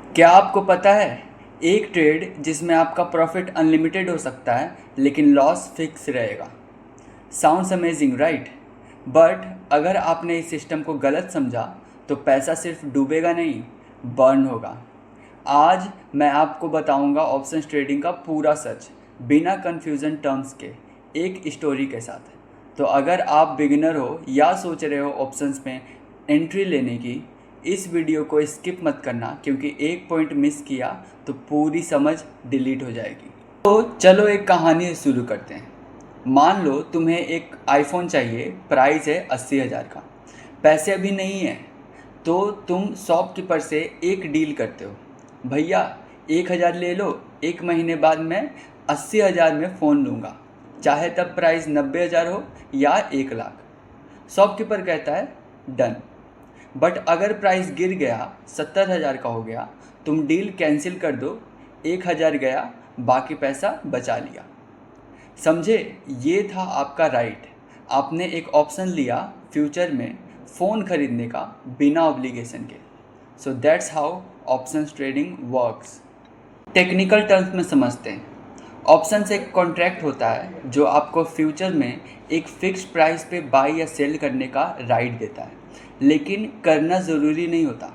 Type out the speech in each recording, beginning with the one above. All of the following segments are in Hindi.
क्या आपको पता है एक ट्रेड जिसमें आपका प्रॉफिट अनलिमिटेड हो सकता है लेकिन लॉस फिक्स रहेगा। Sounds amazing right. बट अगर आपने इस सिस्टम को गलत समझा तो पैसा सिर्फ डूबेगा नहीं, बर्न होगा। आज मैं आपको बताऊंगा ऑप्शंस ट्रेडिंग का पूरा सच, बिना कंफ्यूजन टर्म्स के, एक स्टोरी के साथ। तो अगर आप बिगिनर हो या सोच रहे हो ऑप्शंस में एंट्री लेने की, इस वीडियो को स्किप मत करना, क्योंकि एक पॉइंट मिस किया तो पूरी समझ डिलीट हो जाएगी। तो चलो एक कहानी शुरू करते हैं। मान लो तुम्हें एक आईफोन चाहिए, प्राइस है 80,000 का, पैसे अभी नहीं है, तो तुम शॉपकीपर से एक डील करते हो, भैया 1,000 ले लो, एक महीने बाद मैं 80,000 में फ़ोन लूँगा, चाहे तब प्राइस 90,000 हो या 1,00,000। शॉपकीपर कहता है डन। बट अगर प्राइस गिर गया, 70,000 का हो गया, तुम डील कैंसिल कर दो, 1,000 गया, बाकी पैसा बचा लिया। समझे? ये था आपका राइट। आपने एक ऑप्शन लिया फ्यूचर में फ़ोन खरीदने का बिना ऑब्लिगेशन के। So that's how options trading works. Technical terms में समझते हैं। ऑप्शंस एक कॉन्ट्रैक्ट होता है जो आपको फ्यूचर में एक फिक्स्ड प्राइस पे बाय या सेल करने का राइट देता है, लेकिन करना ज़रूरी नहीं होता।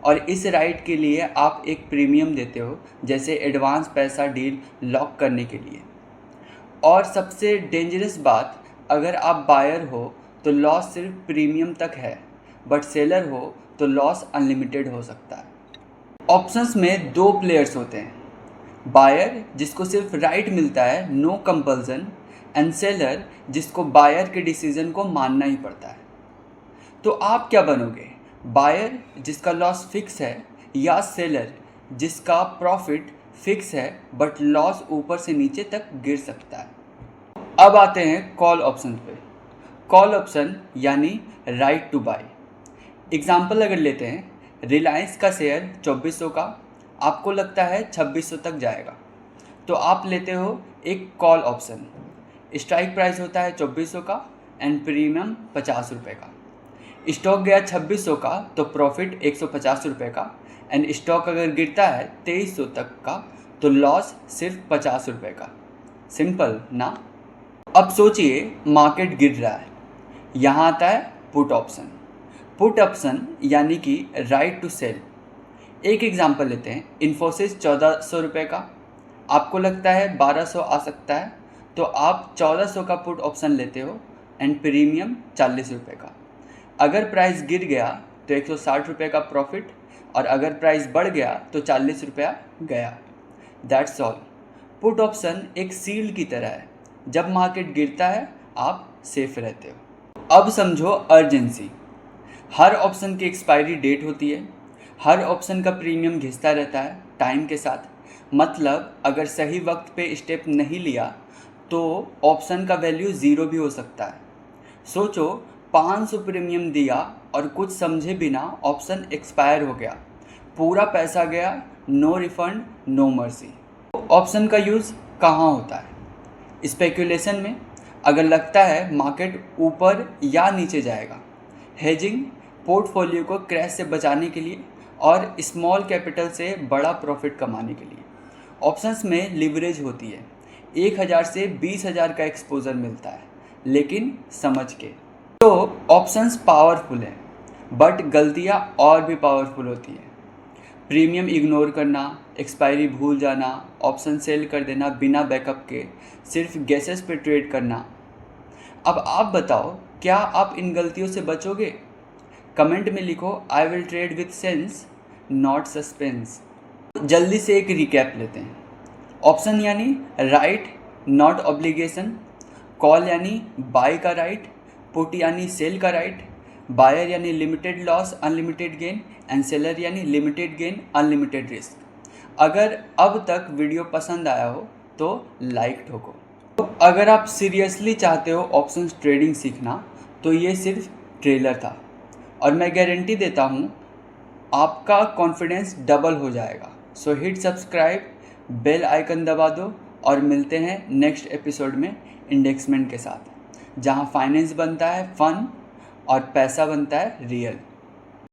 और इस राइट के लिए आप एक प्रीमियम देते हो, जैसे एडवांस पैसा डील लॉक करने के लिए। और सबसे डेंजरस बात, अगर आप बायर हो तो लॉस सिर्फ प्रीमियम तक है, बट सेलर हो तो लॉस अनलिमिटेड हो सकता है। ऑप्शंस में दो प्लेयर्स होते हैं, बायर जिसको सिर्फ राइट मिलता है, नो कंपल्सन, एंड सेलर जिसको बायर के डिसीजन को मानना ही पड़ता है। तो आप क्या बनोगे, बायर जिसका लॉस फिक्स है या सेलर जिसका प्रॉफिट फिक्स है बट लॉस ऊपर से नीचे तक गिर सकता है। अब आते हैं कॉल ऑप्शन पे। कॉल ऑप्शन यानी राइट टू बाय। एग्जाम्पल अगर लेते हैं, रिलायंस का शेयर 2400 का, आपको लगता है 2600 तक जाएगा, तो आप लेते हो एक कॉल ऑप्शन। स्ट्राइक प्राइस होता है 2400 का एंड प्रीमियम 50 रुपये का। स्टॉक गया 2600 का तो प्रॉफिट 150 रुपये का, एंड स्टॉक अगर गिरता है 2300 तक का तो लॉस सिर्फ 50 रुपये का। सिंपल ना? अब सोचिए मार्केट गिर रहा है, यहाँ आता है पुट ऑप्शन। पुट ऑप्शन यानी कि राइट टू सेल। एक एग्जांपल लेते हैं, इन्फोसिस 1400 रुपये का, आपको लगता है 1200 आ सकता है, तो आप 1400 का पुट ऑप्शन लेते हो एंड प्रीमियम 40 रुपये का। अगर प्राइस गिर गया तो 160 रुपये का प्रॉफिट, और अगर प्राइस बढ़ गया तो 40 रुपया गया। That's all. पुट ऑप्शन एक सील्ड की तरह है, जब मार्केट गिरता है आप सेफ रहते हो। अब समझो अर्जेंसी। हर ऑप्शन की एक्सपायरी डेट होती है, हर ऑप्शन का प्रीमियम घिसता रहता है टाइम के साथ। मतलब अगर सही वक्त पे स्टेप नहीं लिया तो ऑप्शन का वैल्यू ज़ीरो भी हो सकता है। सोचो 500 प्रीमियम दिया और कुछ समझे बिना ऑप्शन एक्सपायर हो गया, पूरा पैसा गया, no refund no mercy. Option का यूज़ कहाँ होता है? स्पेकुलेशन में, अगर लगता है मार्केट ऊपर या नीचे जाएगा। हेजिंग, पोर्टफोलियो को क्रैश से बचाने के लिए, और स्मॉल कैपिटल से बड़ा प्रॉफिट कमाने के लिए। ऑप्शंस में लिवरेज होती है, 1,000 से 20,000 का एक्सपोजर मिलता है, लेकिन समझ के। तो ऑप्शंस पावरफुल हैं, बट गलतियाँ और भी पावरफुल होती हैं। प्रीमियम इग्नोर करना, एक्सपायरी भूल जाना, ऑप्शन सेल कर देना बिना बैकअप के, सिर्फ गेसेस पे ट्रेड करना। अब आप बताओ, क्या आप इन गलतियों से बचोगे? कमेंट में लिखो, I will trade with sense not suspense. जल्दी से एक रिकैप लेते हैं। ऑप्शन यानी राइट नॉट ऑब्लिगेशन, कॉल यानी बाय का राइट, पुट यानी सेल का राइट, बायर यानी limited loss unlimited gain, and seller यानी लिमिटेड गेन अनलिमिटेड रिस्क। अगर अब तक वीडियो पसंद आया हो तो लाइक ठोको। तो अगर आप सीरियसली चाहते हो ऑप्शंस ट्रेडिंग सीखना तो ये सिर्फ ट्रेलर था, और मैं गारंटी देता हूँ आपका कॉन्फिडेंस डबल हो जाएगा। So hit subscribe, bell icon दबा दो, और मिलते हैं नेक्स्ट एपिसोड में इंडेक्समेंट के साथ, जहाँ फाइनेंस बनता है फन और पैसा बनता है रियल।